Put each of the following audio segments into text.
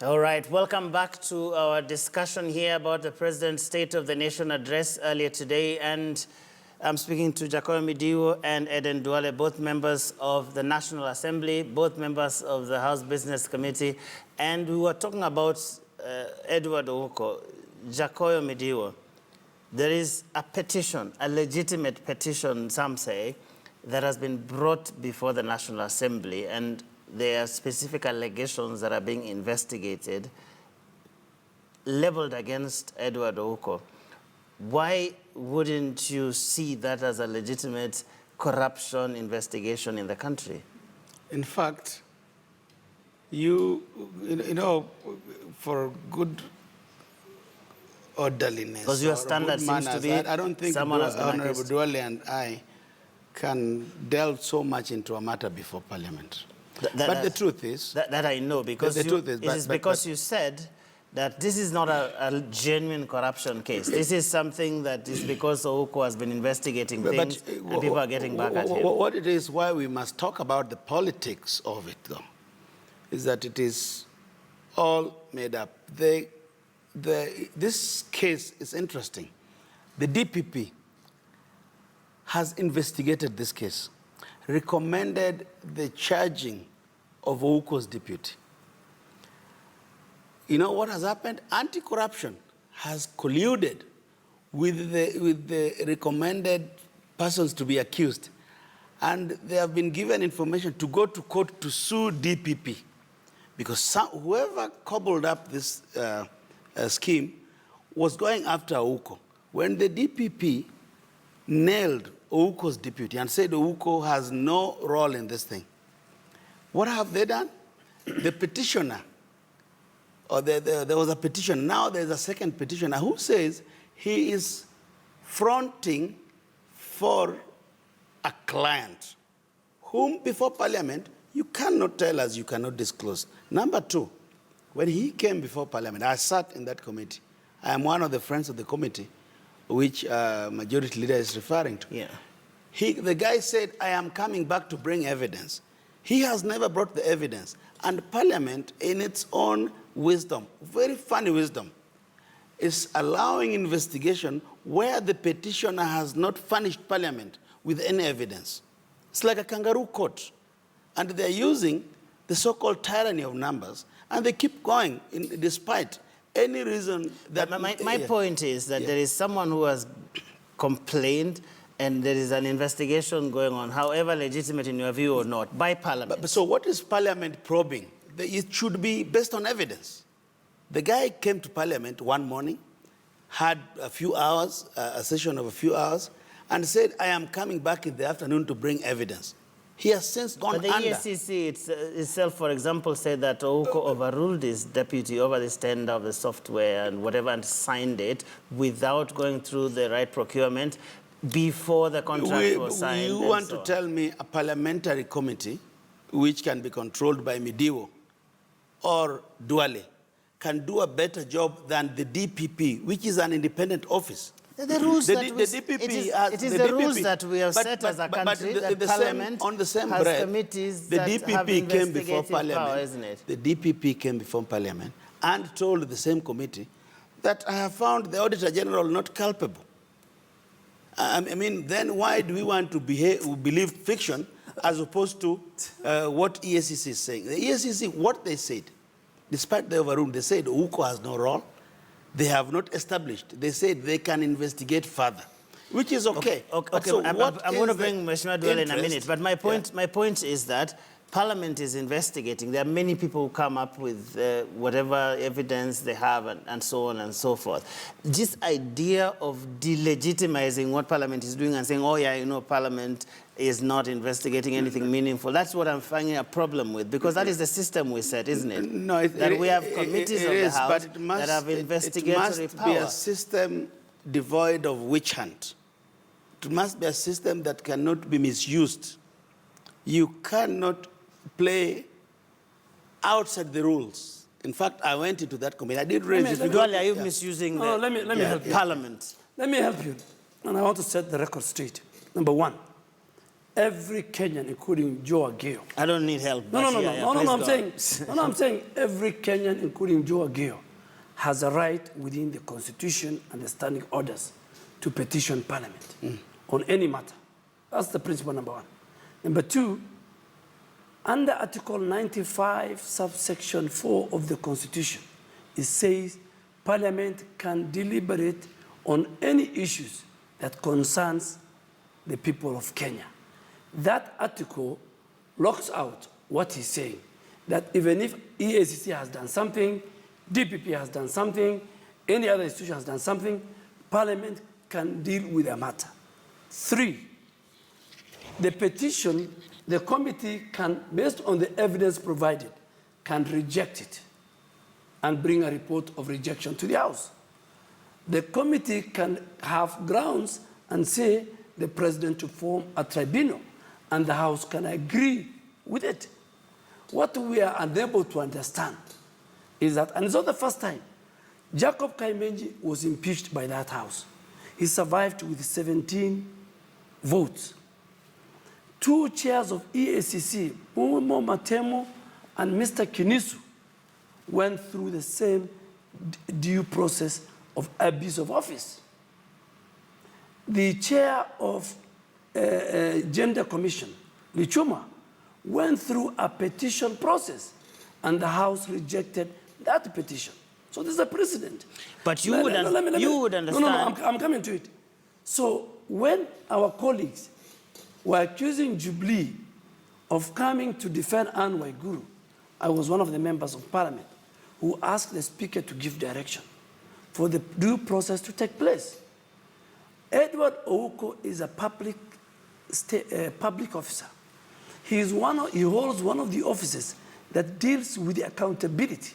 All right, welcome back to our discussion here about the President's State of the Nation address earlier today. And I'm speaking to Jacoyo Midiwo and Eden Duale, both members of the National Assembly, both members of the House Business Committee. And we were talking about Edward Ouko. Jacoyo Midiwo, there is a petition, a legitimate petition, some say, that has been brought before the National Assembly, and there are specific allegations that are being investigated, leveled against Edward Ouko. Why wouldn't you see that as a legitimate corruption investigation in the country? In fact, you know, for good orderliness, because your standard seems to be, I don't think Honorable Duale and I can delve so much into a matter before Parliament. But the truth is... That I know, because you said that this is not a genuine corruption case. This is something that is because Ouko has been investigating things and people are getting back at him. What it is, why we must talk about the politics of it, though, is that it is all made up. This case is interesting. The DPP has investigated this case, recommended the charging of Ouko's deputy. You know what has happened? Anti-corruption has colluded with the recommended persons to be accused, and they have been given information to go to court to sue DPP, because whoever cobbled up this scheme was going after Ouko. When the DPP nailed Ouko's deputy and said Ouko has no role in this thing, what have they done? The petitioner, or there was a petition, now there's a second petitioner who says he is fronting for a client whom before Parliament you cannot tell us, you cannot disclose. Number two, when he came before Parliament, I sat in that committee. I am one of the friends of the committee, which Majority Leader is referring to. Yeah. The guy said, I am coming back to bring evidence. He has never brought the evidence. And Parliament, in its own wisdom, very funny wisdom, is allowing investigation where the petitioner has not furnished Parliament with any evidence. It's like a kangaroo court. And they're using the so-called tyranny of numbers, and they keep going despite any reason that... My point is that there is someone who has complained, and there is an investigation going on, however legitimate in your view or not, by Parliament. So what is Parliament probing? It should be based on evidence. The guy came to Parliament one morning, had a few hours, a session of a few hours, and said, I am coming back in the afternoon to bring evidence. He has since gone under. But the ESCC itself, for example, said that Ouko overruled his deputy over the tender of the software and whatever, and signed it without going through the right procurement before the contract was signed. You want to tell me a parliamentary committee, which can be controlled by Midiwo or Duale, can do a better job than the DPP, which is an independent office? The rules it is the rules that we have set as a country, that Parliament has committees that have investigative power, isn't it? The DPP came before Parliament and told the same committee that I have found the Auditor General not culpable. I mean, then why do we want to believe fiction as opposed to what ESCC is saying? The ESCC, what they said, despite the overrule, they said Ouko has no role. They have not established. They said they can investigate further, which is okay. Okay. So I'm going to bring Mheshimiwa Duale in a minute, but my point is that Parliament is investigating. There are many people who come up with whatever evidence they have and so on and so forth. This idea of delegitimizing what Parliament is doing and saying, oh yeah, you know, Parliament is not investigating anything meaningful. That's what I'm finding a problem with, because that is the system we set, isn't it? No, we have committees of the House that have investigatory power. It must be a system devoid of witch hunt. It must be a system that cannot be misused. You cannot play outside the rules. In fact, I went into that committee. I did raise this. Are you misusing let me help you. Parliament? Let me help you. And I want to set the record straight. Number one, every Kenyan, including Joe Ageo. I don't need help. No, I'm Please saying every Kenyan, including Joe Ageo, has a right within the Constitution and the standing orders to petition Parliament on any matter. That's the principle number one. Number two, under Article 95, subsection 4 of the Constitution, it says Parliament can deliberate on any issues that concerns the people of Kenya. That article locks out what he's saying, that even if EACC has done something, DPP has done something, any other institution has done something, Parliament can deal with a matter. Three, the petition, the committee can, based on the evidence provided, can reject it and bring a report of rejection to the House. The committee can have grounds and say the president to form a tribunal, and the House can agree with it. What we are unable to understand is that, and it's not the first time, Jacob Kaimenji was impeached by that House. He survived with 17 votes. Two chairs of EACC, Mumo Matemo and Mr. Kinisu, went through the same due process of abuse of office. The chair of Gender Commission, Lichuma, went through a petition process, and the House rejected that petition. So this is a precedent. But you would understand. No, I'm coming to it. So when our colleagues were accusing Jubilee of coming to defend Anne Waiguru, I was one of the members of Parliament who asked the Speaker to give direction for the due process to take place. Edward Ouko is a public officer. He holds one of the offices that deals with the accountability.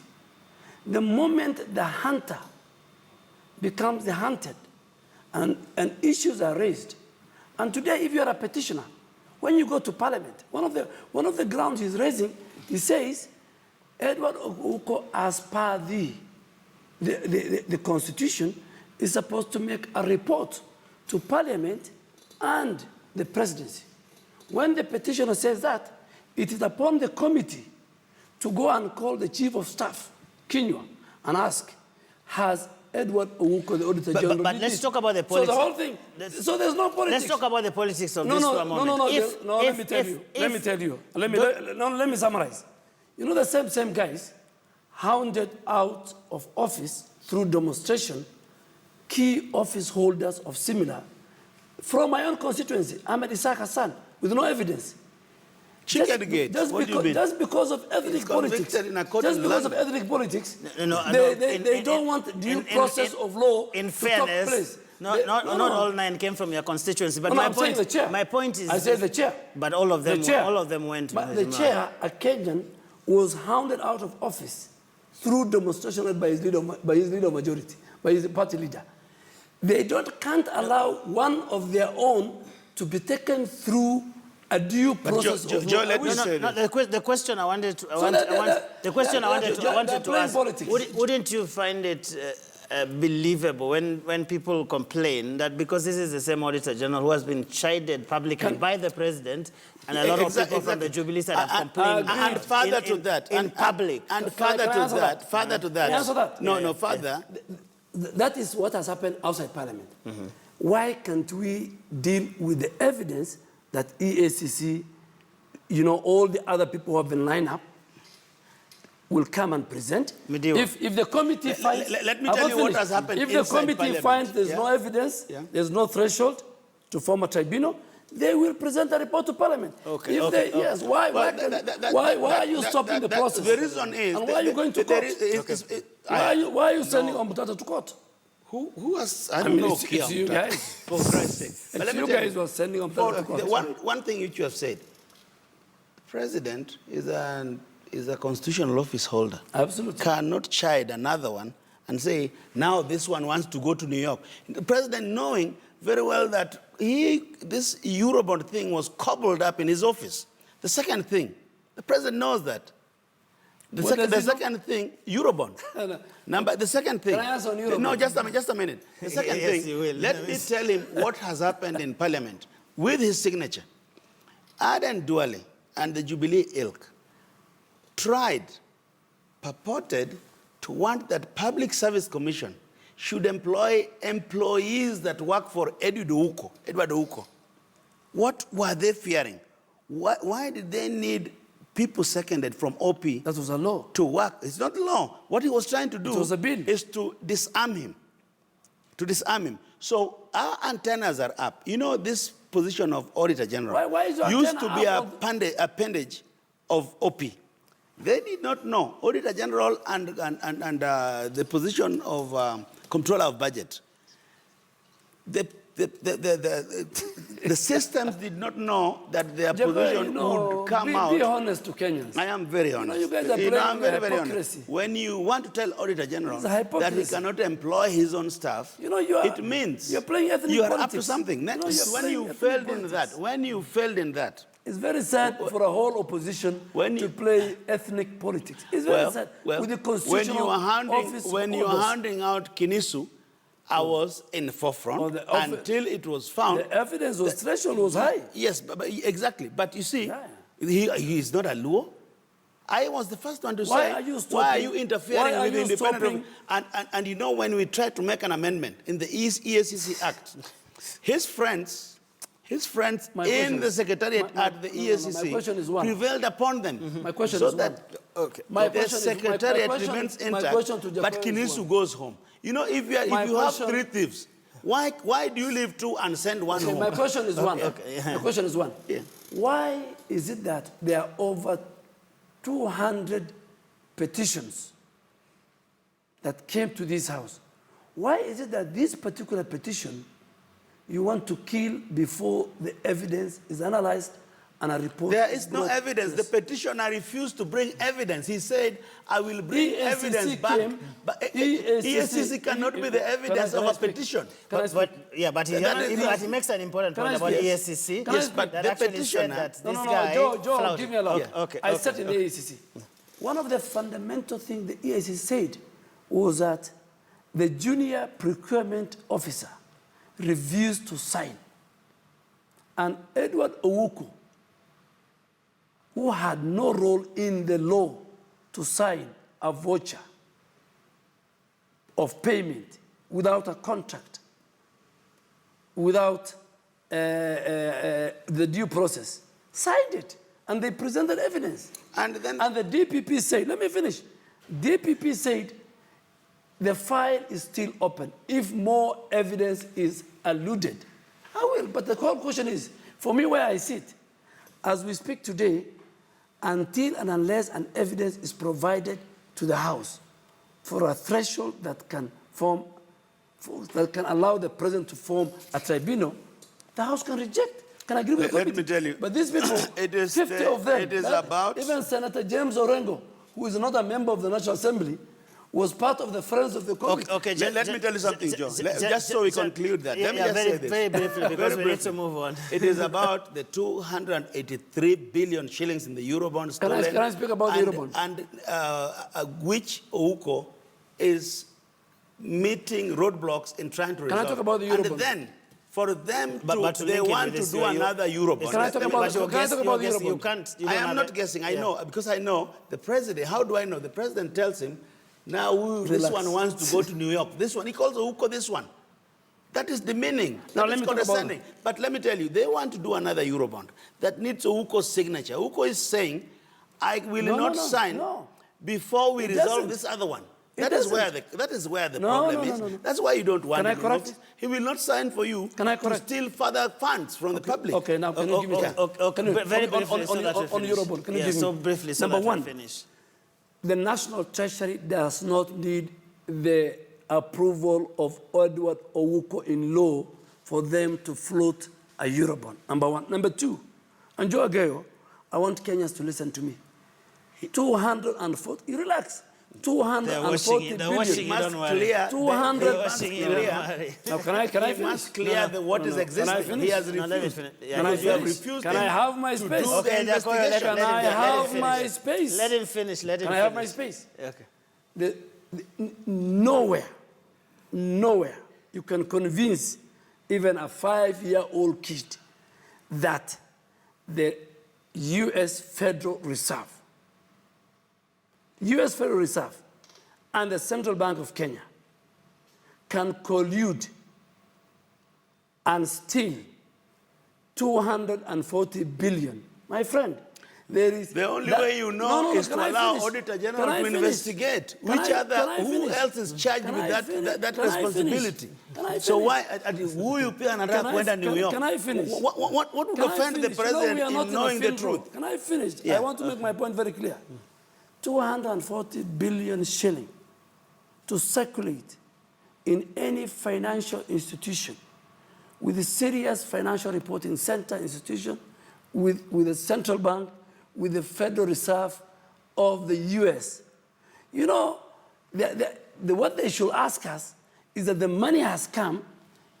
The moment the hunter becomes the hunted and issues are raised, and today if you are a petitioner, when you go to Parliament, one of the grounds he's raising, he says, Edward Ouko, as per the Constitution, is supposed to make a report to Parliament and the presidency. When the petitioner says that, it is upon the committee to go and call the Chief of Staff, Kinyua, and ask, has Edward Ouko, the Auditor General, but let's talk about the politics. So the whole thing, so there's no politics. Let's talk about the politics of this for a moment. Let me summarize. You know the same guys hounded out of office through demonstration key office holders of similar from my own constituency, Ahmed Isaac Hassan, with no evidence. Just because of ethnic politics. Just because of ethnic politics, they don't want due process of law in to fairness, take place. Not all 9 came from your constituency. But my point is, I said the chair. But all of them went. But the chair, a Kenyan, was hounded out of office through demonstration by his leader majority, by his party leader. They can't allow one of their own to be taken through a due process. The question I wanted to ask, wouldn't you find it believable when people complain that because this is the same Auditor General who has been chided publicly by the President, and a lot of people from the Jubilee side have complained and further to that, in public. And further to that. No, further. That is what has happened outside Parliament. Why can't we deal with the evidence that EACC, all the other people who have been lined up, will come and present? If the committee finds... Let me tell you what has happened. If the committee finds there's no evidence, there's no threshold to form a tribunal, they will present a report to Parliament. Yes, why are you stopping the process? The reason is... And why are you going to court? Why are you sending Ombutata to court? Who has... I don't know. It's you guys. For Christ's sake. It's you guys who are sending Ombutata to court. One thing which you have said, the President is a constitutional office holder. Absolutely. Cannot chide another one and say, now this one wants to go to New York. The President knowing very well that this Eurobond thing was cobbled up in his office. The second thing, the President knows that. The second thing, Eurobond. The second thing. Can I answer on Eurobond? No, just a minute. The second thing, let me tell him what has happened in Parliament with his signature. Aden Duale and the Jubilee ilk purported to want that Public Service Commission should employ employees that work for Edward Ouko. What were they fearing? Why did they need people seconded from OP That was a law. to work? It's not law. What he was trying to do was a bill. is to disarm him. So our antennas are up. You know, this position of Auditor General Why is your used to antenna be an appendage of OP. They did not know. Auditor General and the position of Controller of Budget. The systems did not know that their position would come out. Be honest to Kenyans. I am very honest. You guys are playing I'm very hypocrisy. honest. When you want to tell Auditor General It's a that he hypocrisy. cannot employ his own staff, it means you're playing ethnic you are up to politics. something. You're When playing you ethnic failed in politics. that, when you failed in that, It's very sad for a whole opposition to play ethnic politics. It's very sad. With the constitutional office when you were handing out Kinisu, I was in the forefront until it was found. The evidence threshold was high. Yes, exactly. But you see, he is not a Luo. I was the first one to say, why are you interfering with the independent? And you know, when we tried to make an amendment in the EACC Act, his friends in the secretariat at the EACC prevailed upon them. My question so is that the secretariat remains intact, but Kinisu goes home. You know, if you have 3 thieves, why do you leave 2 and send 1 home? My question is one. Yeah. My question is one. Yeah. Why is it that there are over 200 petitions that came to this house? Why is it that this particular petition you want to kill before the evidence is analyzed and a report? There is no evidence. The petitioner refused to bring evidence. He said, I will bring evidence back. But EACC cannot be the evidence of a petition. But he makes an important point about EACC. Yes, but the petitioner... That this guy Joe, give me a look. I sat in the EACC. One of the fundamental things the EACC said was that the junior procurement officer refused to sign. And Edward Ouko, who had no role in the law to sign a voucher of payment without a contract, without the due process, signed it. And they presented evidence. And the DPP said, let me finish. DPP said, the file is still open. If more evidence is alluded, I will. But the whole question is, for me where I sit, as we speak today, until and unless an evidence is provided to the House for a threshold that can allow the President to form a tribunal, the House can reject, can agree with the committee. Let me tell you. But these people, 50 of them, even Senator James Orengo, who is not a member of the National Assembly, was part of the Friends of the Committee. Okay, let me tell you something, Joe. Just so we conclude that. Let me just say this. Very briefly, because we need to move on. It is about the 283 billion shillings in the Eurobond stolen. Can I speak about the Eurobond? And which Ouko is meeting roadblocks in trying to resolve. Can I talk about the Eurobond? And then, for them they want to do another Eurobond. Can I talk about the Eurobond? I am not guessing. I know, because I know the President. How do I know? The President tells him, now this one wants to go to New York. This one, he calls Ouko this one. That is the meaning. Now let me talk about it. But let me tell you, they want to do another Eurobond that needs Ouko's signature. Ouko is saying, I will not sign before we resolve this other one. That is where the problem is. That's why you don't want him in office. He will not sign for you to steal further funds from the public. Okay, now can you give me that? Very briefly, on Eurobond, can you give me? So briefly, so Number one, finish. The National Treasury does not need the approval of Edward Ouko in law for them to float a Eurobond. Number one. Number two, and Joe Aguayo, I want Kenyans to listen to me. 240, relax. 240 billion. Must clear. 200. Now, can I finish? Must clear what is existing. He has refused. Can I have my space? Okay, can I have my space? Let him finish. Can I have my space? Okay. Nowhere you can convince even a 5-year-old kid that the U.S. Federal Reserve. U.S. Federal Reserve and the Central Bank of Kenya can collude and steal 240 billion. My friend, there is... The only way you know is to allow Auditor General to investigate. Who else is charged with that responsibility? So why, who you pay an attack when in New York? Can I finish? What would offend the president in knowing the truth? Can I finish? Yeah. I want to make my point very clear. 240 billion shilling to circulate in any financial institution with a serious financial reporting center institution, with a central bank, with the Federal Reserve of the U.S. You know, what they should ask us is that the money has come,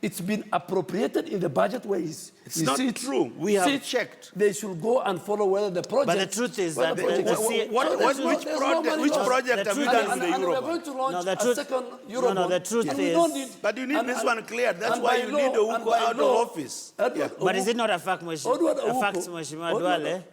it's been appropriated in the budget where it's not true. We have checked. They should go and follow whether the project... But the truth is that... Which project have you done with the And we are Eurobond? going to launch a second Eurobond. No, the truth and we is... don't need, But you need this one clear. That's why you need Uhuru out of office. But is it not a fact, Mheshimiwa Duale,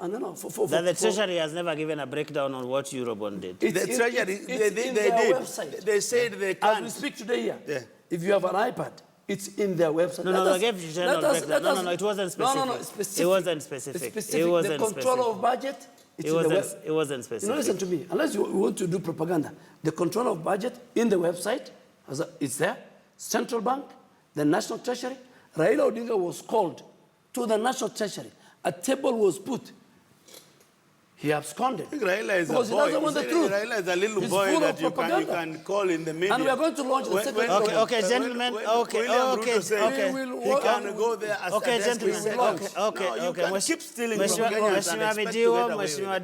that the Treasury has never given a breakdown on what Eurobond did? The Treasury, they did. They said they can't. As we speak today here, Yeah. if you have an iPad, it's in their website. No, I gave you general breakdown. No, it wasn't specific. No, specific. It wasn't specific. It's specific. It wasn't the control specific. of budget, it's It in the wasn't, it wasn't specific. You know, listen to me. Unless you want to do propaganda, the control of budget in the website, it's there. Central Bank, the National Treasury. Raila Odinga was called to the National Treasury. A table was put. He absconded. Raila is because a boy. He doesn't want the truth. Raila is a little He's boy full that of you propaganda. can call in the media. And we are going to launch the second Okay, gentlemen. Okay. He can go there as Okay, a desk gentlemen. researcher. Okay. No, you can keep stealing from Kenyans and Mheshimiwa expect to Midiwo, get away with Mheshimiwa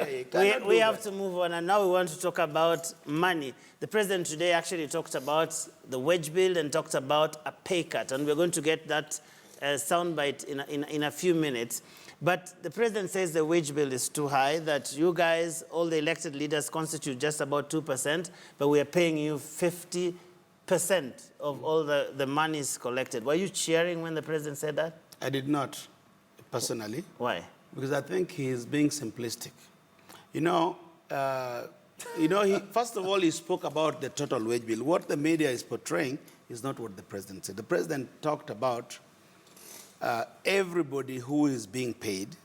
it. Duale, we have to move on, and now we want to talk about money. The president today actually talked about the wage bill and talked about a pay cut, and we're going to get that soundbite in a few minutes. But the president says the wage bill is too high, that you guys, all the elected leaders, constitute just about 2%, but we are paying you 50% of all the monies collected. Were you cheering when the president said that? I did not, personally. Why? Because I think he is being simplistic. First of all, he spoke about the total wage bill. What the media is portraying is not what the president said. The president talked about everybody who is being paid,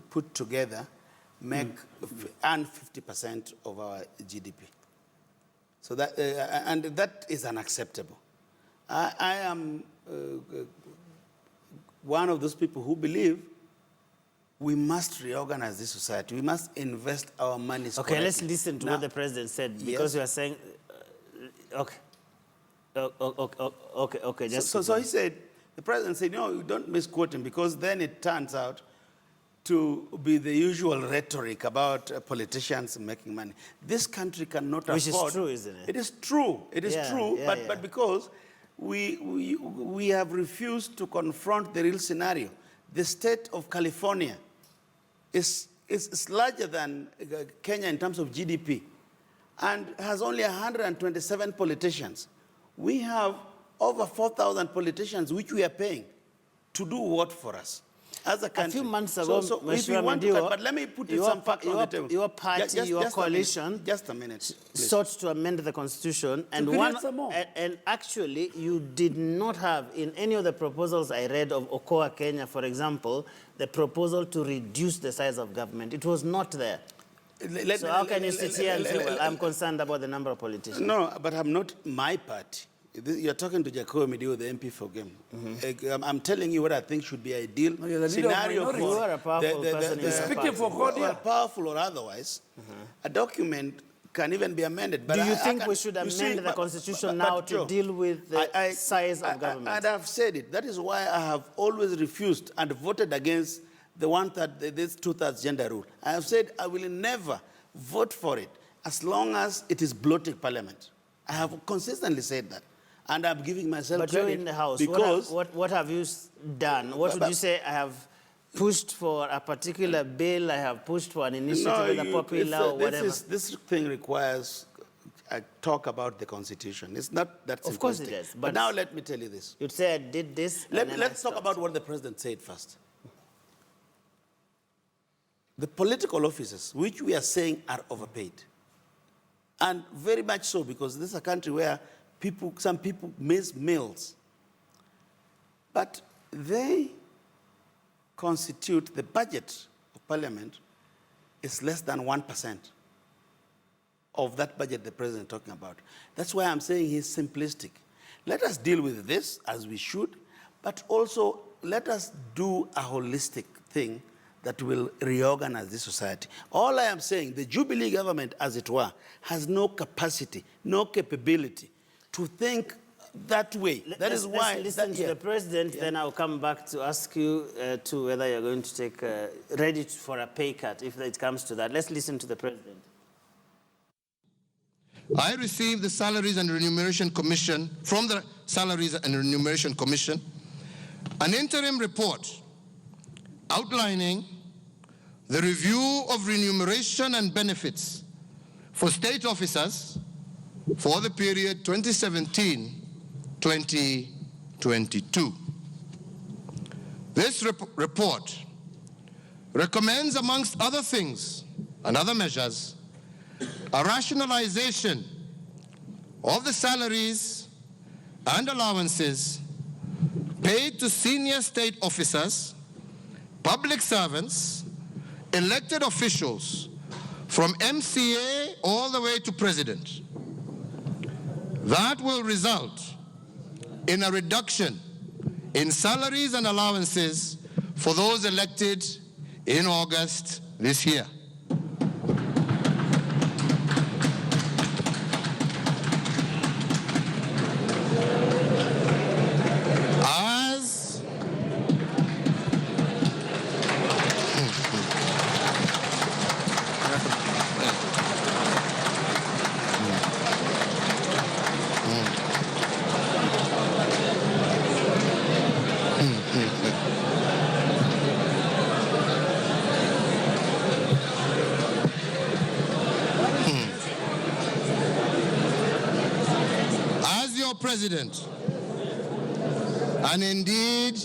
put together, earn 50% of our GDP. So that, and that is unacceptable. I am one of those people who believe we must reorganize this society. We must invest our money. Okay, let's listen to what the president said, because you are saying, okay. So he said, the president said, no, you don't misquote him, because then it turns out to be the usual rhetoric about politicians making money. This country cannot afford... Which is true, isn't it? It is true. It is true, but because we have refused to confront the real scenario. The state of California is larger than Kenya in terms of GDP and has only 127 politicians. We have over 4,000 politicians which we are paying to do what for us as a country. A few months ago, if you want to, but let me put some facts on the table. Your party, your coalition, just a minute, sought to amend the constitution, and actually you did not have in any of the proposals I read of Okoa Kenya, for example, the proposal to reduce the size of government. It was not there. So how can you sit here and say, well, I'm concerned about the number of politicians? No, but I'm not my party. You're talking to Jacob Midiwo, the MP for Game. I'm telling you what I think should be ideal scenario for... You are a powerful person. Speaking for God, well, powerful or otherwise, a document can even be amended. But do you think we should amend the constitution now to deal with the size of government? And I've said it. That is why I have always refused and voted against this two-thirds gender rule. I have said I will never vote for it as long as it is bloating parliament. I have consistently said that. And I'm giving myself credit. But you're in the House. Because what have you done? What would you say? I have pushed for a particular bill. I have pushed for an initiative with a popular or whatever. This thing requires a talk about the Constitution. It's not that simplistic. Of course it is. But now let me tell you this. You'd say I did this. Let's talk about what the president said first. the political officers, which we are saying are overpaid. And very much so, because this is a country where some people miss meals. But they constitute the budget of Parliament is less than 1% of that budget the president is talking about. That's why I'm saying he's simplistic. Let us deal with this as we should, but also let us do a holistic thing that will reorganize this society. All I am saying, the Jubilee government, as it were, has no capacity, no capability to think that way. Let's listen to the president, then I'll come back to ask you to whether you're going to take ready for a pay cut if it comes to that. Let's listen to the president. I received the Salaries and Remuneration Commission, from the Salaries and Remuneration Commission, an interim report outlining the review of remuneration and benefits for state officers for the period 2017-2022. This report recommends, amongst other things and other measures, a rationalization of the salaries and allowances paid to senior state officers, public servants, elected officials, from MCA all the way to president. That will result in a reduction in salaries and allowances for those elected in August this year. President, and indeed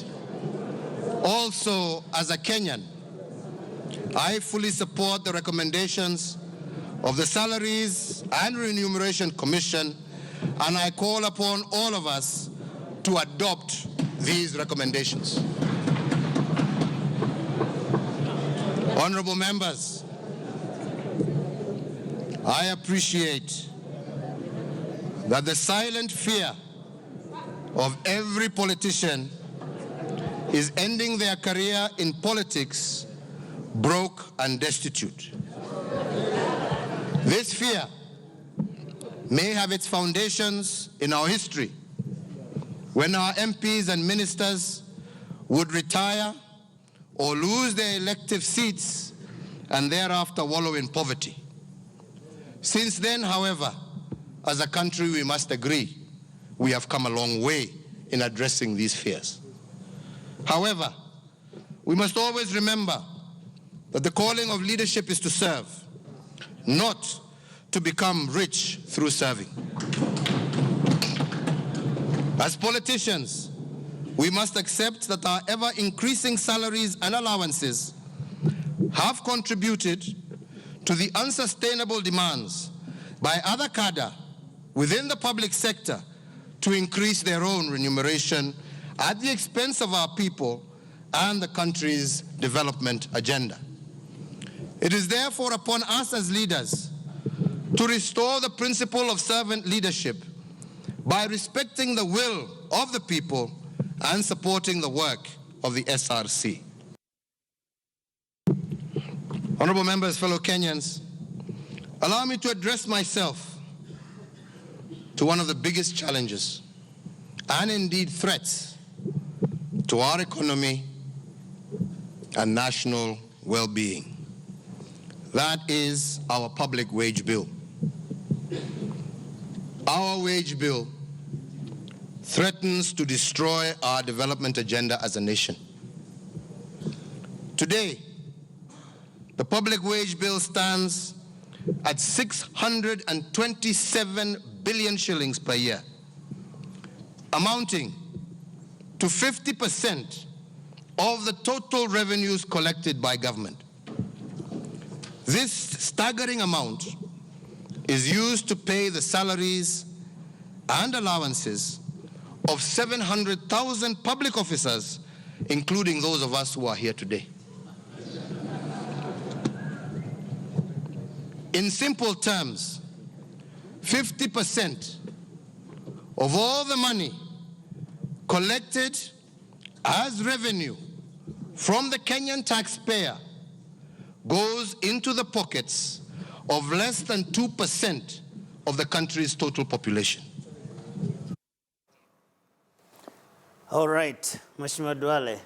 also as a Kenyan, I fully support the recommendations of the Salaries and Remuneration Commission, and I call upon all of us to adopt these recommendations. Honorable members, I appreciate that the silent fear of every politician is ending their career in politics broke and destitute. This fear may have its foundations in our history, when our MPs and ministers would retire or lose their elective seats and thereafter wallow in poverty. Since then, however, as a country, we must agree we have come a long way in addressing these fears. However, we must always remember that the calling of leadership is to serve, not to become rich through serving. As politicians, we must accept that our ever-increasing salaries and allowances have contributed to the unsustainable demands by other cadre within the public sector to increase their own remuneration at the expense of our people and the country's development agenda. It is therefore upon us as leaders to restore the principle of servant leadership by respecting the will of the people and supporting the work of the SRC. Honorable members, fellow Kenyans, allow me to address myself to one of the biggest challenges and indeed threats to our economy and national well-being. That is our public wage bill. Our wage bill threatens to destroy our development agenda as a nation. Today, the public wage bill stands at 627 billion shillings per year, amounting to 50% of the total revenues collected by government. This staggering amount is used to pay the salaries and allowances of 700,000 public officers, including those of us who are here today. In simple terms, 50% of all the money collected as revenue from the Kenyan taxpayer goes into the pockets of less than 2% of the country's total population. All right, Mheshimiwa Duale,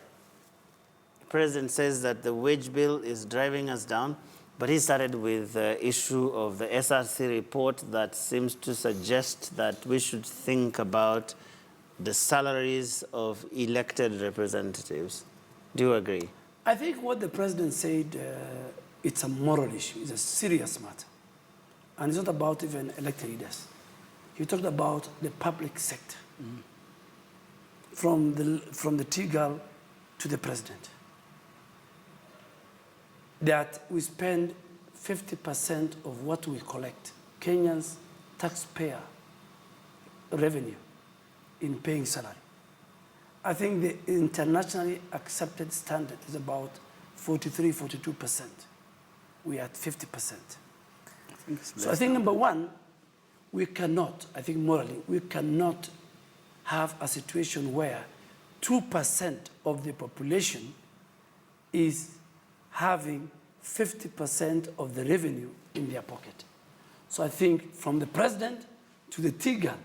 the president says that the wage bill is driving us down, but he started with the issue of the SRC report that seems to suggest that we should think about the salaries of elected representatives. Do you agree? I think what the president said, it's a moral issue. It's a serious matter. And it's not about even elected leaders. He talked about the public sector, from the tea girl to the president. That we spend 50% of what we collect, Kenyans' taxpayer revenue, in paying salary. I think the internationally accepted standard is about 43, 42%. We are at 50%. So I think number one, we cannot, I think morally, we cannot have a situation where 2% of the population is having 50% of the revenue in their pocket. So I think from the president to the tea-girl,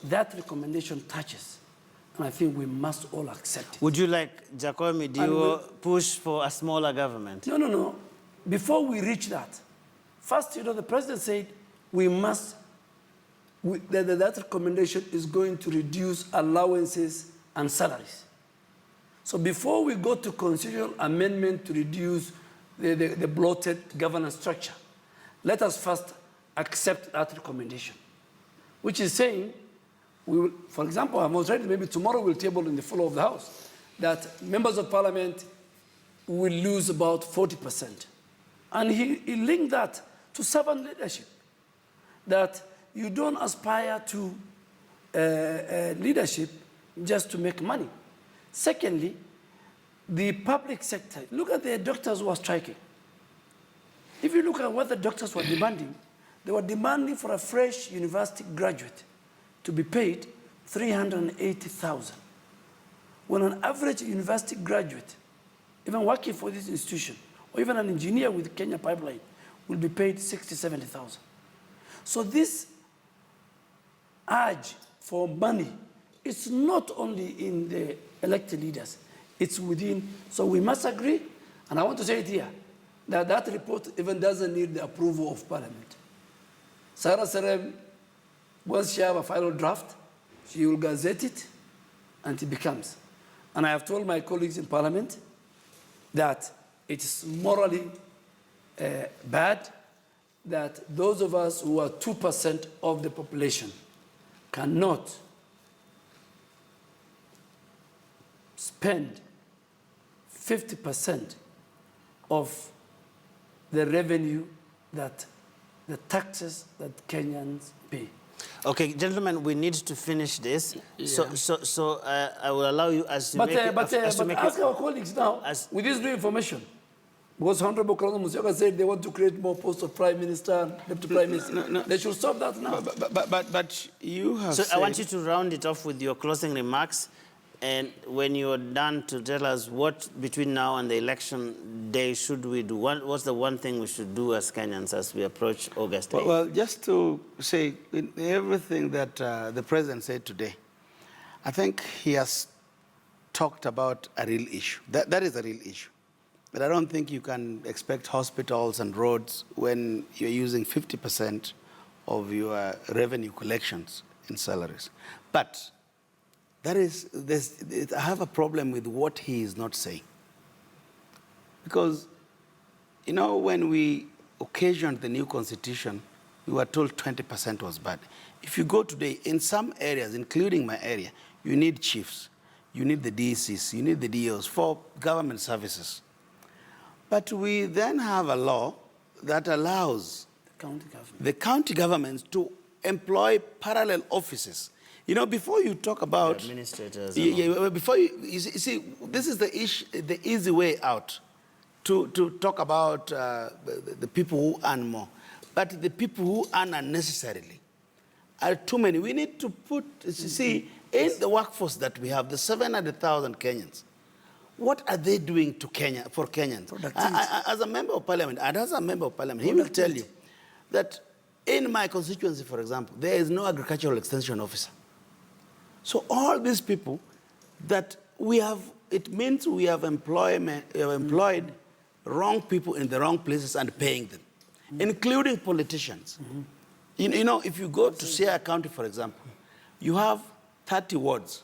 that recommendation touches. And I think we must all accept it. Would you like Jacob push for a smaller government? No. Before we reach that, first, the president said that recommendation is going to reduce allowances and salaries. So before we go to constitutional amendment to reduce the bloated governance structure, let us first accept that recommendation, which is saying, we will, for example, I'm already, maybe tomorrow we'll table in the floor of the House that members of parliament will lose about 40%. And he linked that to servant leadership, that you don't aspire to leadership just to make money. Secondly, the public sector, look at the doctors who are striking. If you look at what the doctors were demanding, they were demanding for a fresh university graduate to be paid $380,000. When an average university graduate, even working for this institution, or even an engineer with Kenya Pipeline, will be paid $60,000, $70,000. So this urge for money, it's not only in the elected leaders, it's within. So we must agree, and I want to say it here, that that report even doesn't need the approval of parliament. Sarah Serem, once she has a final draft, she will gazette it, and it becomes. And I have told my colleagues in parliament that it's morally bad that those of us who are 2% of the population cannot spend 50% of the revenue that the taxes that Kenyans pay. Okay, gentlemen, we need to finish this. Yeah. So I will allow you as to ask our colleagues now, with this new information, because Honorable Kalonzo Musyoka said they want to create more posts of Prime Minister, Deputy Prime Minister. No. They should stop that now. But you have I want you to round it off with your closing remarks. And when you're done, to tell us what, between now and the election day, should we do? What's the one thing we should do as Kenyans as we approach August 8th? Well, just to say, in everything that the president said today, I think he has talked about a real issue. That is a real issue. But I don't think you can expect hospitals and roads when you're using 50% of your revenue collections in salaries. But I have a problem with what he is not saying. Because, when we occasioned the new constitution, we were told 20% was bad. If you go today, in some areas, including my area, you need chiefs, you need the DCs, you need the DOs for government services. But we then have a law that allows County government. the county governments to employ parallel offices. You know, before you talk about administrators. before you see, this is the easy way out to talk about the people who earn more, but the people who earn unnecessarily are too many. We need to put, you see, in the workforce that we have, the 700,000 Kenyans. What are they doing to Kenya for Kenyans? As a member of parliament, he will tell you that in my constituency, for example, there is no agricultural extension officer. So all these people that we have, it means we have employed wrong people in the wrong places and paying them, including politicians. You know, if you go to Siaya County, for example, you have 30 wards,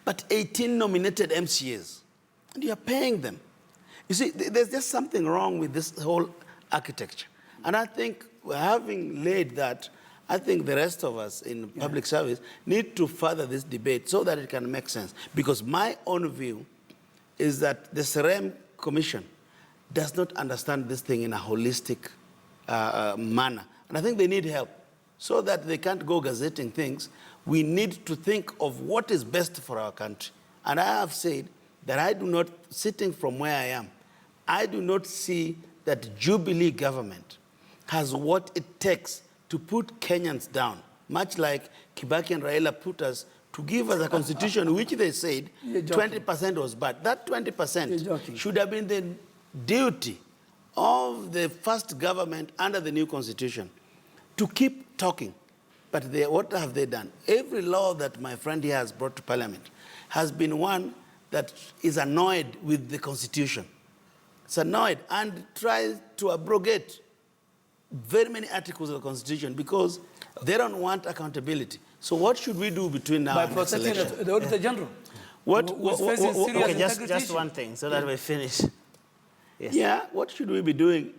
but 18 nominated MCAs, and you are paying them. You see, there's just something wrong with this whole architecture. And I think having laid that, I think the rest of us in public service need to further this debate so that it can make sense. Because my own view is that the SRM Commission does not understand this thing in a holistic manner. And I think they need help so that they can't go gazetting things. We need to think of what is best for our country. And I have said that I do not, sitting from where I am, I do not see that Jubilee government has what it takes to put Kenyans down, much like Kibaki and Raila put us to give us a constitution which they said 20% was bad. That 20% should have been the duty of the first government under the new constitution to keep talking. But what have they done? Every law that my friend here has brought to parliament has been one that is annoyed with the constitution. It's annoyed and tries to abrogate very many articles of the constitution because they don't want accountability. So what should we do between now and next election? By protecting the Auditor General. Okay, just one thing so that we finish. Yes. Yeah, what should we be doing?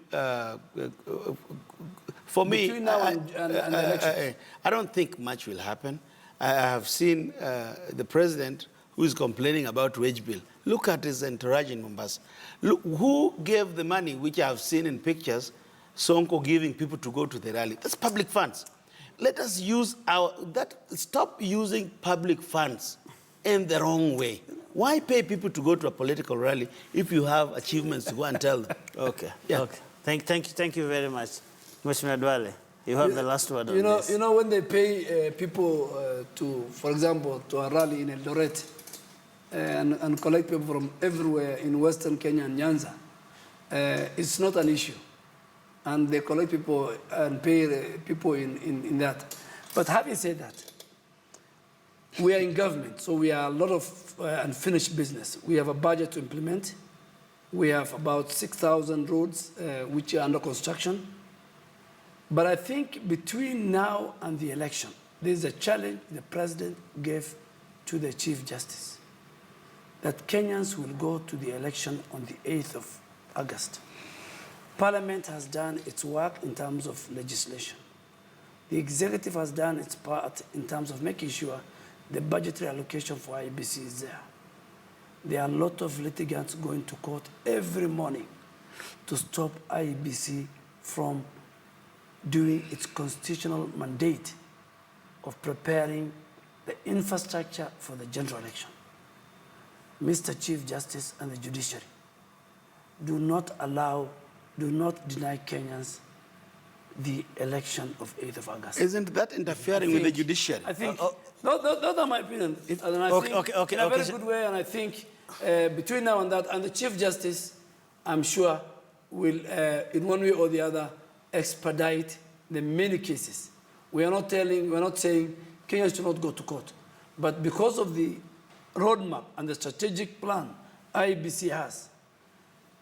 For me, between now and the election. I don't think much will happen. I have seen the president who is complaining about wage bill. Look at his entourage in Mombasa. Look, who gave the money, which I have seen in pictures, Sonko giving people to go to the rally? That's public funds. Let us use stop using public funds in the wrong way. Why pay people to go to a political rally if you have achievements to go and tell them? Okay. Yeah. Okay. Thank you very much. Commissioner Dwale, you have the last word on this. You know, when they pay people for example, to a rally in Eldoret and collect people from everywhere in Western Kenya and Nyanza, it's not an issue. And they collect people and pay people in that. But having said that, we are in government, so we are a lot of unfinished business. We have a budget to implement. We have about 6,000 roads which are under construction. But I think between now and the election, there's a challenge the president gave to the Chief Justice, that Kenyans will go to the election on the 8th of August. Parliament has done its work in terms of legislation. The executive has done its part in terms of making sure the budgetary allocation for IEBC is there. There are a lot of litigants going to court every morning to stop IEBC from doing its constitutional mandate of preparing the infrastructure for the general election. Mr. Chief Justice and the judiciary, do not deny Kenyans the election of 8th of August. Isn't that interfering with the judiciary? I think, those are my opinions. And I think in a very good way, and I think between now and that, and the Chief Justice, I'm sure, will, in one way or the other, expedite the many cases. We're not saying Kenyans should not go to court. But because of the roadmap and the strategic plan IEBC has,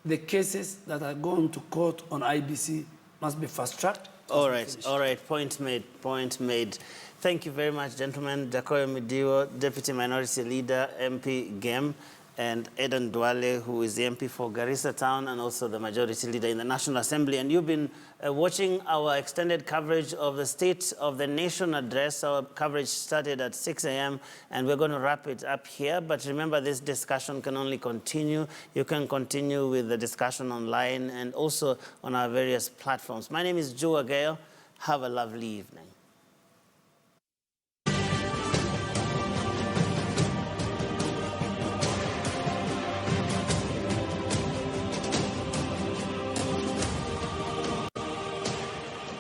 the cases that are going to court on IEBC must be fast-tracked. All right, point made. Thank you very much, gentlemen. Jacoyo Midiwo, Deputy Minority Leader, MP GEM, and Eden Duale, who is the MP for Garissa Town and also the majority leader in the National Assembly. And you've been watching our extended coverage of the State of the Nation address. Our coverage started at 6 a.m. and we're going to wrap it up here. But remember, this discussion can only continue. You can continue with the discussion online and also on our various platforms. My name is Joe Ageo. Have a lovely evening.